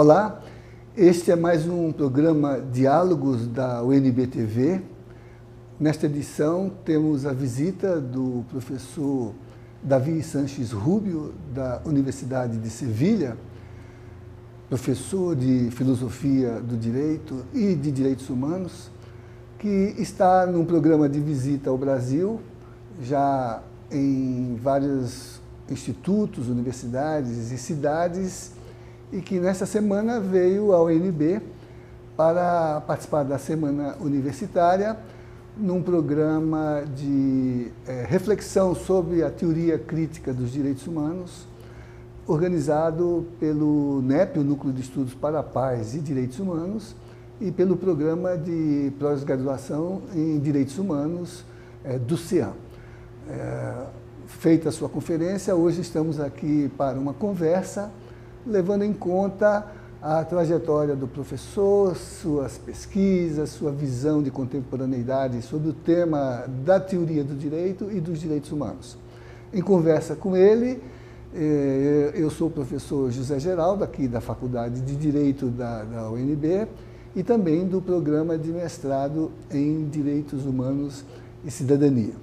Olá, este é mais um programa Diálogos da UNB-TV. Nesta edição temos a visita do professor Davi Sanches Rubio, da Universidade de Sevilha, professor de Filosofia do Direito e de Direitos Humanos, que está num programa de visita ao Brasil, já em vários institutos, universidades e cidades, e que nesta semana veio ao UNB para participar da Semana Universitária, num programa de reflexão sobre a teoria crítica dos direitos humanos, organizado pelo NEP, o Núcleo de Estudos para a Paz e Direitos Humanos, e pelo Programa de Pós-Graduação em Direitos Humanos do CEAM. Feita a sua conferência, hoje estamos aqui para uma conversa, levando em conta a trajetória do professor, suas pesquisas, sua visão de contemporaneidade sobre o tema da teoria do direito e dos direitos humanos. Em conversa com ele, eu sou o professor José Geraldo, aqui da Faculdade de Direito da UNB, e também do Programa de Mestrado em Direitos Humanos e Cidadania.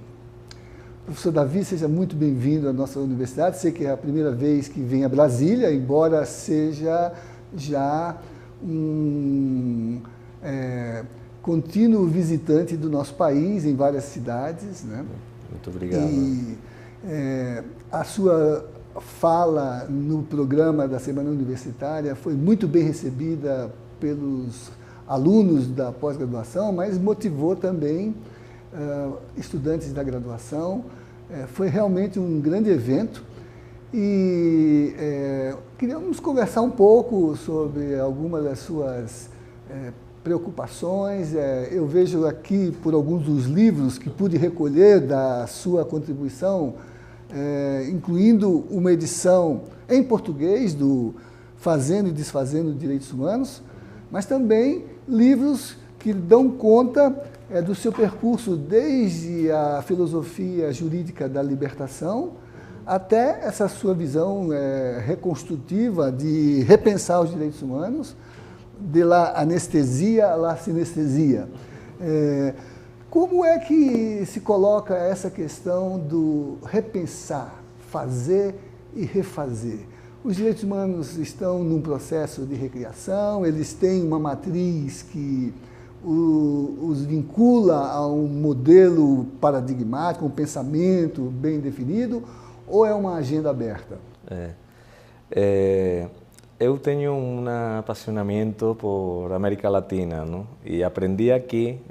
Professor Davi, seja muito bem-vindo à nossa universidade. Sei que é a primeira vez que vem a Brasília, embora seja já um contínuo visitante do nosso país em várias cidades, né? Muito obrigado. E a sua fala no programa da Semana Universitária foi muito bem recebida pelos alunos da pós-graduação, mas motivou também estudantes da graduação. Foi realmente um grande evento e queríamos conversar um pouco sobre algumas das suas preocupações. Eu vejo aqui, por alguns dos livros que pude recolher da sua contribuição, incluindo uma edição em português do Fazendo e Desfazendo Direitos Humanos, mas também livros que dão conta do seu percurso desde a filosofia jurídica da libertação até essa sua visão reconstrutiva de repensar os direitos humanos, de la anestesia à la sinestesia. Como é que se coloca essa questão do repensar, fazer e refazer? Os direitos humanos estão num processo de recriação, eles têm uma matriz que os vincula a um modelo paradigmático, um pensamento bem definido, ou é uma agenda aberta? Eu tenho um apaixonamento por América Latina, não? E aprendi aqui,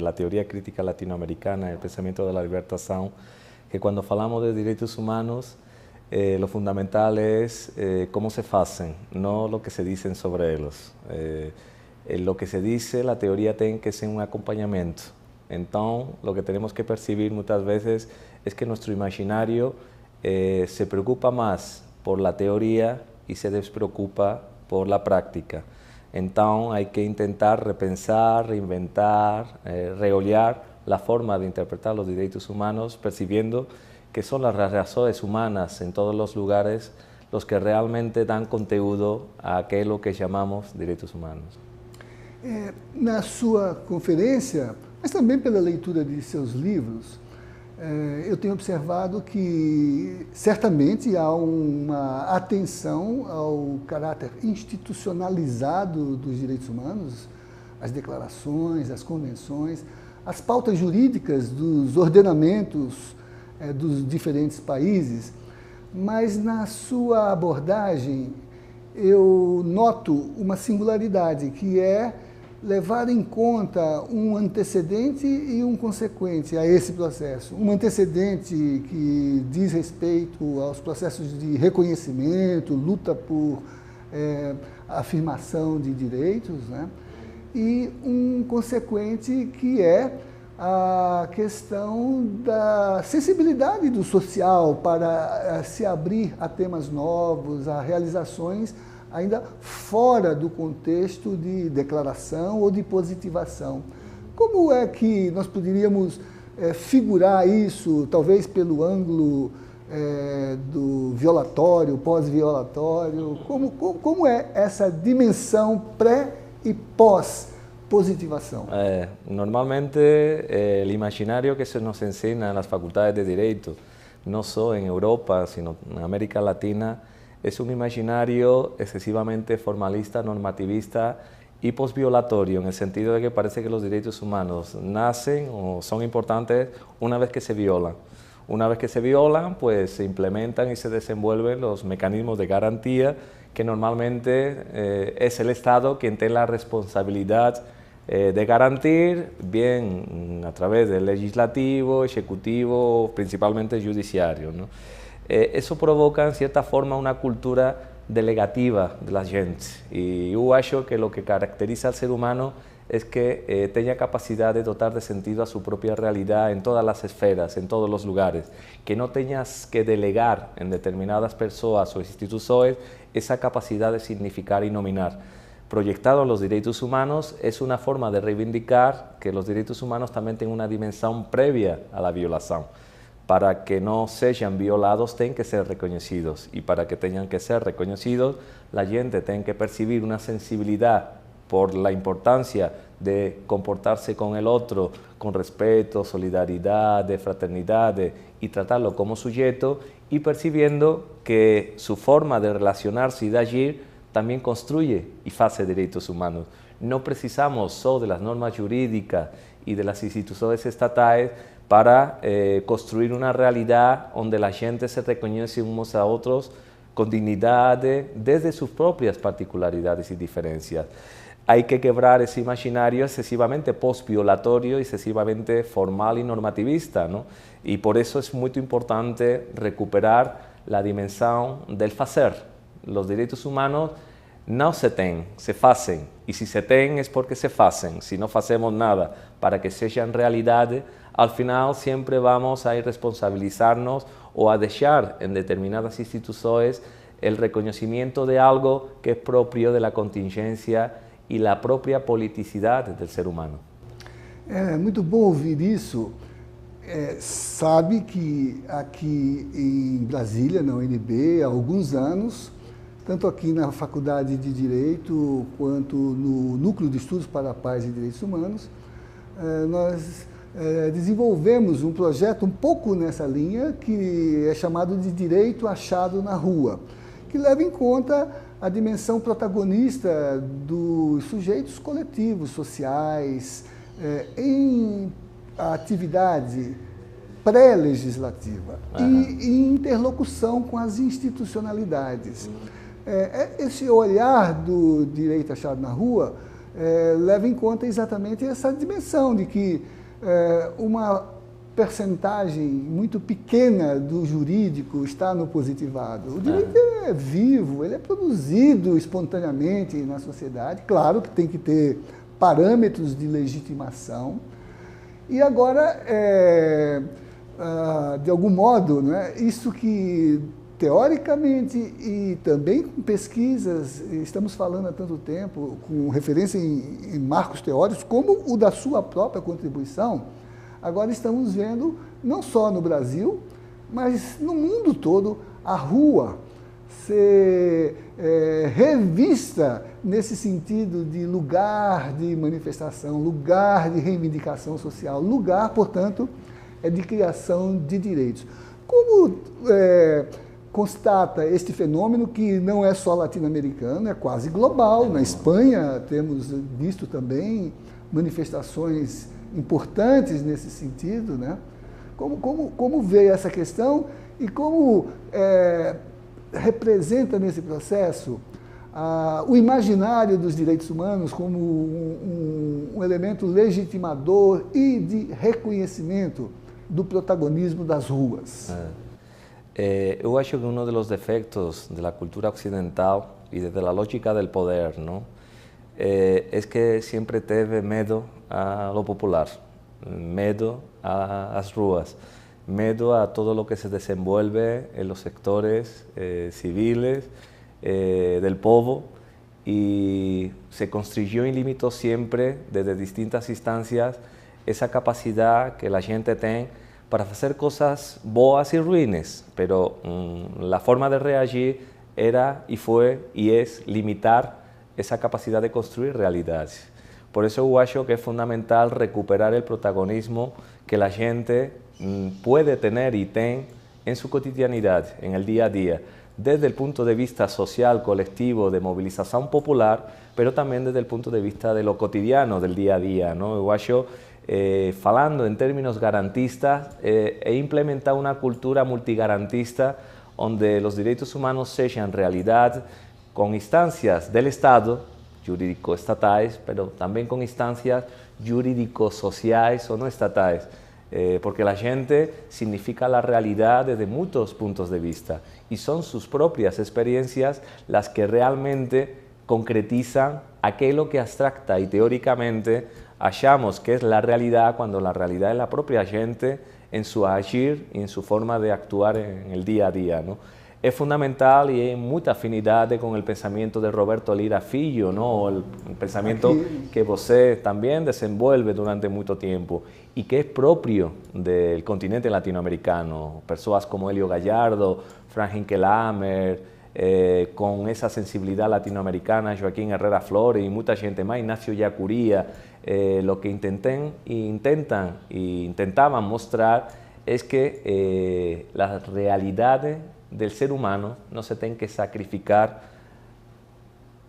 da teoria crítica latino-americana, o pensamento da libertação, que quando falamos de direitos humanos, lo fundamental es cómo se hacen, no lo que se dicen sobre ellos. Lo que se dice, la teoría tiene que ser un acompañamiento. Entonces, lo que tenemos que percibir muchas veces es que nuestro imaginario se preocupa más por la teoría y se despreocupa por la práctica. Entonces, hay que intentar repensar, reinventar, reolhar la forma de interpretar los derechos humanos, percibiendo que son las razones humanas en todos los lugares los que realmente dan conteúdo a aquello que llamamos derechos humanos. Na sua conferência, mas também pela leitura de seus livros, eu tenho observado que certamente há uma atenção ao caráter institucionalizado dos direitos humanos, as declarações, as convenções, as pautas jurídicas dos ordenamentos dos diferentes países, mas na sua abordagem eu noto uma singularidade, que é levar em conta um antecedente e um consequente a esse processo. Um antecedente que diz respeito aos processos de reconhecimento, luta por afirmação de direitos, né? E um consequente que é a questão da sensibilidade do social para se abrir a temas novos, a realizações ainda fora do contexto de declaração ou de positivação. Como é que nós poderíamos figurar isso, talvez pelo ângulo do violatório, pós-violatório? Como é essa dimensão pré e pós-positivação? Normalmente el imaginario que se nos enseña en las facultades de Derecho, no solo en Europa, sino en América Latina, es un imaginario excesivamente formalista, normativista y posviolatorio, en el sentido de que parece que los derechos humanos nacen o son importantes una vez que se violan. Una vez que se violan, pues se implementan y se desenvuelven los mecanismos de garantía que normalmente es el Estado quien tiene la responsabilidad de garantir, bien a través del legislativo, ejecutivo, principalmente judiciario, ¿no? Eso provoca, en cierta forma, una cultura delegativa de la gente. Y yo acho que lo que caracteriza al ser humano es que tenga capacidad de dotar de sentido a su propia realidad en todas las esferas, en todos los lugares, que no tengas que delegar en determinadas personas o instituciones esa capacidad de significar y nominar. Proyectado a los derechos humanos es una forma de reivindicar que los derechos humanos también tienen una dimensión previa a la violación. Para que no sean violados tienen que ser reconocidos, y para que tengan que ser reconocidos la gente tiene que percibir una sensibilidad por la importancia de comportarse con el otro con respeto, solidaridad, de fraternidad y tratarlo como sujeto, y percibiendo que su forma de relacionarse y de agir también construye y hace derechos humanos. No precisamos solo de las normas jurídicas y de las instituciones estatales para construir una realidad donde la gente se reconoce unos a otros con dignidad desde sus propias particularidades y diferencias. Hay que quebrar ese imaginario excesivamente post-violatorio, excesivamente formal y normativista, ¿no? Y por eso es muy importante recuperar la dimensión del hacer. Los derechos humanos no se tienen, se hacen, y si se tienen es porque se hacen. Si no hacemos nada para que sean realidad, al final siempre vamos a irresponsabilizarnos o a dejar en determinadas instituciones el reconocimiento de algo que es propio de la contingencia y la propia politicidad del ser humano. É muito bom ouvir isso. Sabe que aqui em Brasília, na UNB, há alguns anos, tanto aqui na Faculdade de Direito quanto no Núcleo de Estudos para a Paz e Direitos Humanos, nós desenvolvemos um projeto um pouco nessa linha, que é chamado de Direito Achado na Rua, que leva em conta a dimensão protagonista dos sujeitos coletivos, sociais, em atividade pré-legislativa e em interlocução com as institucionalidades. Esse olhar do direito achado na rua leva em conta exatamente essa dimensão de que uma percentagem muito pequena do jurídico está no positivado. O direito é vivo, ele é produzido espontaneamente na sociedade. Claro que tem que ter parâmetros de legitimação. E agora, de algum modo, isso que teoricamente e também com pesquisas, estamos falando há tanto tempo, com referência em marcos teóricos, como o da sua própria contribuição, agora estamos vendo, não só no Brasil, mas no mundo todo, a rua ser revista nesse sentido de lugar de manifestação, lugar de reivindicação social, lugar, portanto, de criação de direitos. Como constata este fenômeno que não é só latino-americano, é quase global. Na Espanha temos visto também manifestações importantes nesse sentido, né? Como vê essa questão e como representa nesse processo o imaginário dos direitos humanos como um elemento legitimador e de reconhecimento do protagonismo das ruas? Yo acho que uno de los defectos de la cultura occidental y desde la lógica del poder, ¿no? Es que siempre tiene miedo a lo popular, miedo a las ruas, miedo a todo lo que se desenvuelve en los sectores civiles del pueblo, y se construyó y limitó siempre desde distintas instancias esa capacidad que la gente tiene para hacer cosas boas y ruines, pero la forma de reagir era y fue y es limitar esa capacidad de construir realidades. Por eso yo acho que es fundamental recuperar el protagonismo que la gente puede tener y tiene en su cotidianidad, en el día a día, desde el punto de vista social, colectivo, de movilización popular, pero también desde el punto de vista de lo cotidiano, del día a día, ¿no? Yo acho, falando en términos garantistas, he implementado una cultura multigarantista donde los derechos humanos sean realidad con instancias del Estado, jurídico-estatales, pero también con instancias jurídico-sociales o no estatales, porque la gente significa la realidad desde muchos puntos de vista y son sus propias experiencias las que realmente concretizan aquello que abstracta y teóricamente achamos que es la realidad, cuando la realidad es la propia gente en su agir y en su forma de actuar en el día a día, ¿no? Es fundamental y hay mucha afinidad con el pensamiento de Roberto Lira Filho, ¿no? El pensamiento que você también desenvuelve durante mucho tiempo y que es propio del continente latinoamericano. Personas como Helio Gallardo, Frank Hinkelamer, con esa sensibilidad latinoamericana, Joaquín Herrera Flores y mucha gente más, Ignacio Yacuría, lo que intentaban mostrar es que las realidades del ser humano no se tienen que sacrificar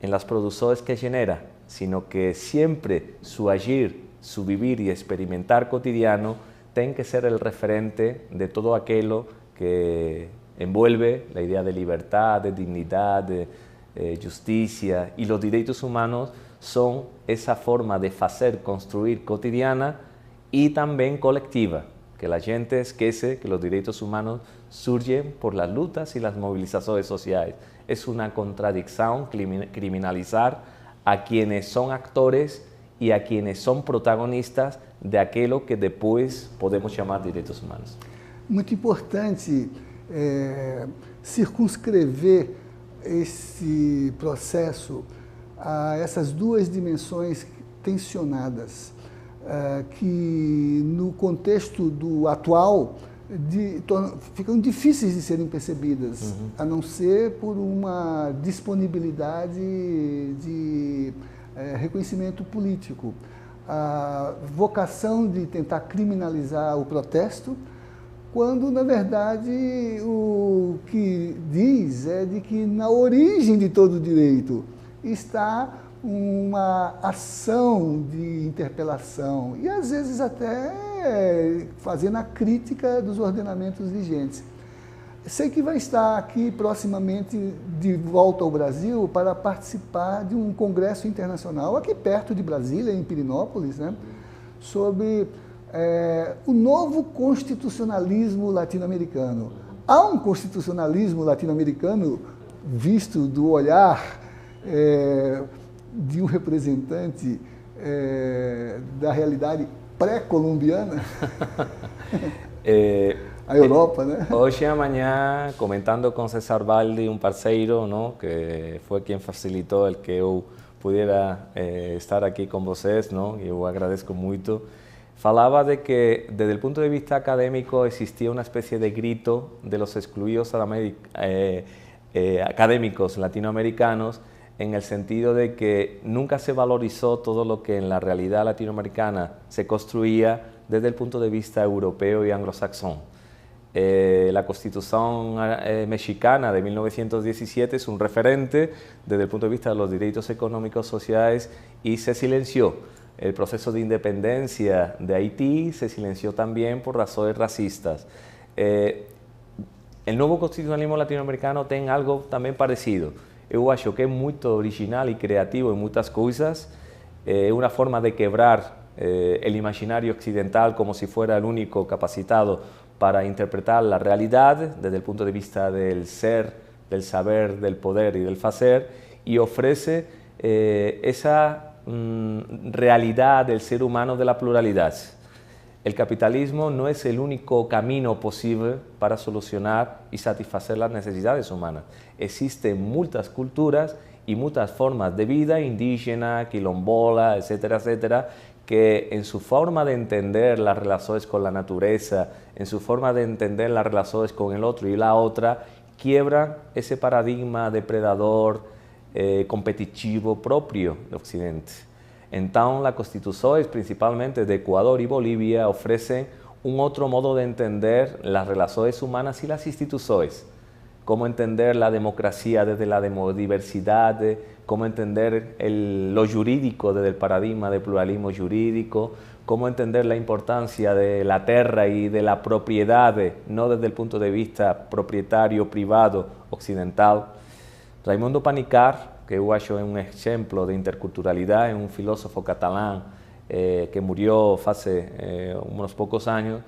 en las producciones que genera, sino que siempre su agir, su vivir y experimentar cotidiano tienen que ser el referente de todo aquello que envuelve la idea de libertad, de dignidad, de justicia, y los derechos humanos son esa forma de hacer, construir cotidiana y también colectiva, que la gente esquece que los derechos humanos surgen por las luchas y las movilizaciones sociales. Es una contradicción criminalizar a quienes son actores y a quienes son protagonistas de aquello que después podemos llamar derechos humanos. Muito importante circunscrever esse processo a essas duas dimensões tensionadas, que no contexto do atual ficam difíceis de serem percebidas, a não ser por uma disponibilidade de reconhecimento político. A vocação de tentar criminalizar o protesto, quando, na verdade, o que diz é de que na origem de todo direito está uma ação de interpelação e, às vezes, até fazendo a crítica dos ordenamentos vigentes. Sei que vai estar aqui proximamente de volta ao Brasil para participar de um congresso internacional aqui perto de Brasília, em Pirinópolis, né, sobre o novo constitucionalismo latino-americano. Há um constitucionalismo latino-americano visto do olhar de um representante da realidade pré-colombiana, a Europa, né? Hoje e amanhã, comentando com César Valdi, parceiro, ¿no?, que foi quem facilitou el que eu pudiera estar aqui com vocês, ¿no?, e eu agradeço muito. Falaba de que desde el punto de vista académico existía una especie de grito de los excluidos académicos latinoamericanos, en el sentido de que nunca se valorizó todo lo que en la realidad latinoamericana se construía desde el punto de vista europeo y anglosaxón. La Constitución mexicana de 1917 es un referente desde el punto de vista de los derechos económicos sociales y se silenció. El proceso de independencia de Haití se silenció también por razones racistas. El nuevo constitucionalismo latinoamericano tiene algo también parecido. Yo acho que es muy original y creativo en muchas cosas. Una forma de quebrar el imaginario occidental como si fuera el único capacitado para interpretar la realidad desde el punto de vista del ser, del saber, del poder y del hacer, y ofrece esa realidad del ser humano de la pluralidad. El capitalismo no es el único camino posible para solucionar y satisfacer las necesidades humanas. Existen muchas culturas y muchas formas de vida indígena, quilombola, etcétera, etcétera, que en su forma de entender las relaciones con la naturaleza, en su forma de entender las relaciones con el otro y la otra, quiebran ese paradigma depredador, competitivo propio de Occidente. Entonces, las constituciones, principalmente de Ecuador y Bolivia, ofrecen un otro modo de entender las relaciones humanas y las instituciones. Cómo entender la democracia desde la diversidad, cómo entender lo jurídico desde el paradigma de pluralismo jurídico, cómo entender la importancia de la tierra y de la propiedad, no desde el punto de vista propietario, privado, occidental. Raimundo Panikkar, que yo acho es un ejemplo de interculturalidad, es un filósofo catalán que murió hace unos pocos años,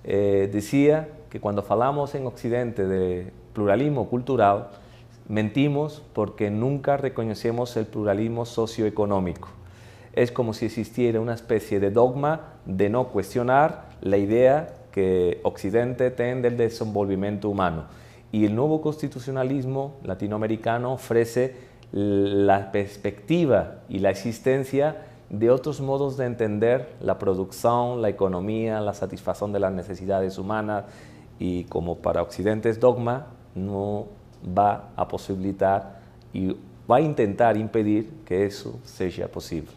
decía que cuando hablamos en Occidente de pluralismo cultural, mentimos porque nunca reconocemos el pluralismo socioeconómico. Es como si existiera una especie de dogma de no cuestionar la idea que Occidente tiene del desenvolvimiento humano. Y el nuevo constitucionalismo latinoamericano ofrece la perspectiva y la existencia de otros modos de entender la producción, la economía, la satisfacción de las necesidades humanas, y como para Occidente es dogma, no va a posibilitar y va a intentar impedir que isso seja possível.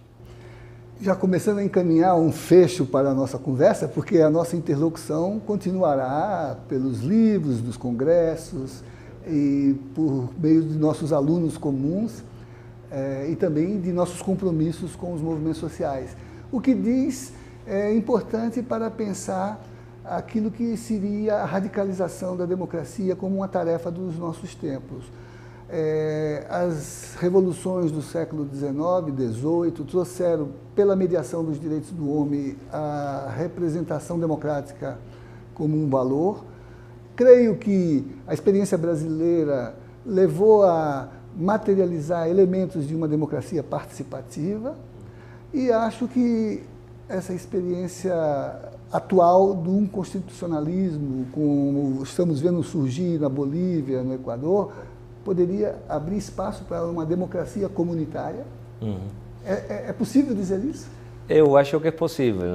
Já começando a encaminhar um fecho para a nossa conversa, porque a nossa interlocução continuará pelos livros dos congressos e por meio de nossos alunos comuns e também de nossos compromissos com os movimentos sociais. O que diz é importante para pensar aquilo que seria a radicalização da democracia como uma tarefa dos nossos tempos. As revoluções do século XIX e XVIII trouxeram, pela mediação dos direitos do homem, a representação democrática como um valor. Creio que a experiência brasileira levou a materializar elementos de uma democracia participativa e acho que essa experiência atual de um constitucionalismo, como estamos vendo surgir na Bolívia, no Equador, poderia abrir espaço para uma democracia comunitária. É possível dizer isso? Eu acho que é possível,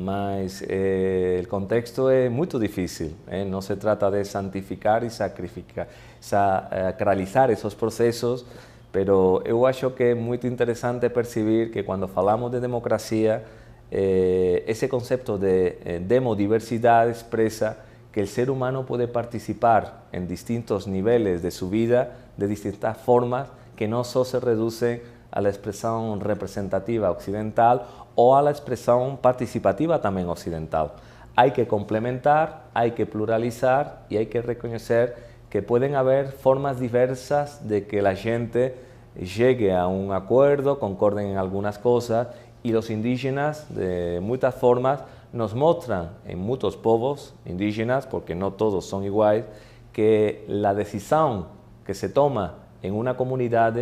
mas o contexto é muito difícil. Não se trata de santificar e sacrificar, sacralizar esses processos, mas eu acho que é muito interessante perceber que quando falamos de democracia, ese concepto de demodiversidad expresa que el ser humano puede participar en distintos niveles de su vida de distintas formas que no solo se reducen a la expresión representativa occidental o a la expresión participativa también occidental. Hay que complementar, hay que pluralizar y hay que reconocer que pueden haber formas diversas de que la gente llegue a un acuerdo, concorden en algunas cosas, y los indígenas de muchas formas nos muestran en muchos povos indígenas, porque no todos son iguales, que la decisión que se toma en una comunidad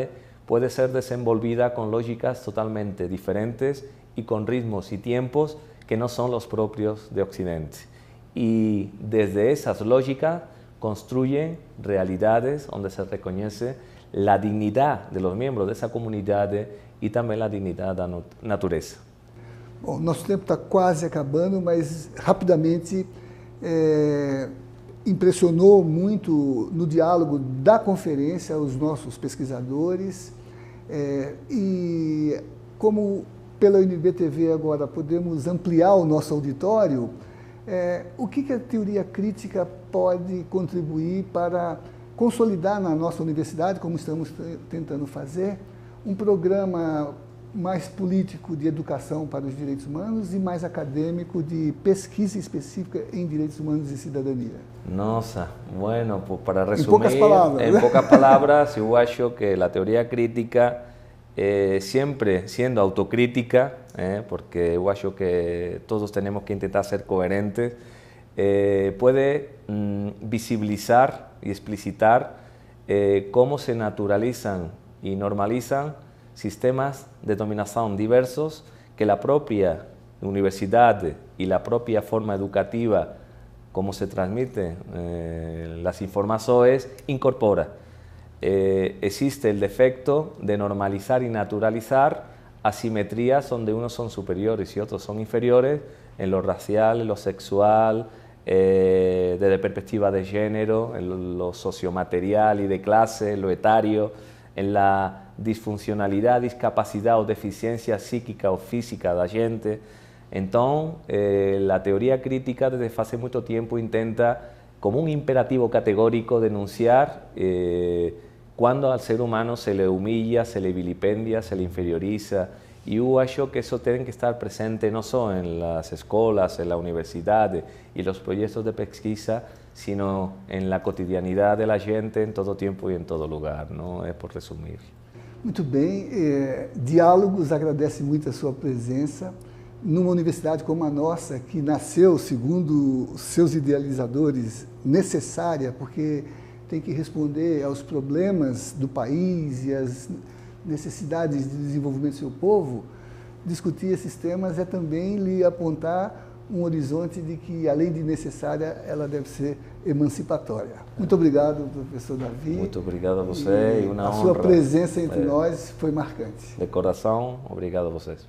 puede ser desenvolvida con lógicas totalmente diferentes y con ritmos y tiempos que no son los propios de Occidente. Y desde esas lógicas construyen realidades donde se reconoce la dignidad de los miembros de esa comunidad e também a dignidade da natureza. Bom, nosso tempo está quase acabando, mas rapidamente impressionou muito no diálogo da conferência os nossos pesquisadores e como pela UNB-TV agora podemos ampliar o nosso auditório, o que a teoria crítica pode contribuir para consolidar na nossa universidade, como estamos tentando fazer, um programa mais político de educação para os direitos humanos e mais acadêmico de pesquisa específica em direitos humanos e cidadania? Nossa, bueno, pues para resumir, en pocas palabras, yo acho que la teoría crítica, siempre siendo autocrítica, porque yo acho que todos tenemos que intentar ser coherentes, puede visibilizar y explicitar cómo se naturalizan y normalizan sistemas de dominación diversos que la propia universidad y la propia forma educativa, como se transmiten las informaciones, incorpora. existe el defecto de normalizar y naturalizar asimetrías donde unos son superiores y otros son inferiores en lo racial, en lo sexual, desde perspectiva de género, en lo sociomaterial y de clase, en lo etario, en la disfuncionalidad, discapacidad o deficiencia psíquica o física da gente. Entonces, la teoría crítica desde hace mucho tiempo intenta, como un imperativo categórico, denunciar cuando al ser humano se le humilla, se le vilipendia, se le inferioriza. Y yo acho que eso tiene que estar presente no solo en las escuelas, en la universidad y los proyectos de pesquisa, sino en la cotidianidad de la gente en todo tiempo y en todo lugar, ¿no? Es por resumir. Muito bem, Diálogos agradece muito a sua presença numa universidade como a nossa, que nasceu, segundo os seus idealizadores, necessária, porque tem que responder aos problemas do país e às necessidades de desenvolvimento do seu povo. Discutir esses temas é também lhe apontar um horizonte de que, além de necessária, ela deve ser emancipatória. Muito obrigado, professor Davi. Muito obrigado a você e uma honra. A sua presença entre nós foi marcante. De coração, obrigado a vocês.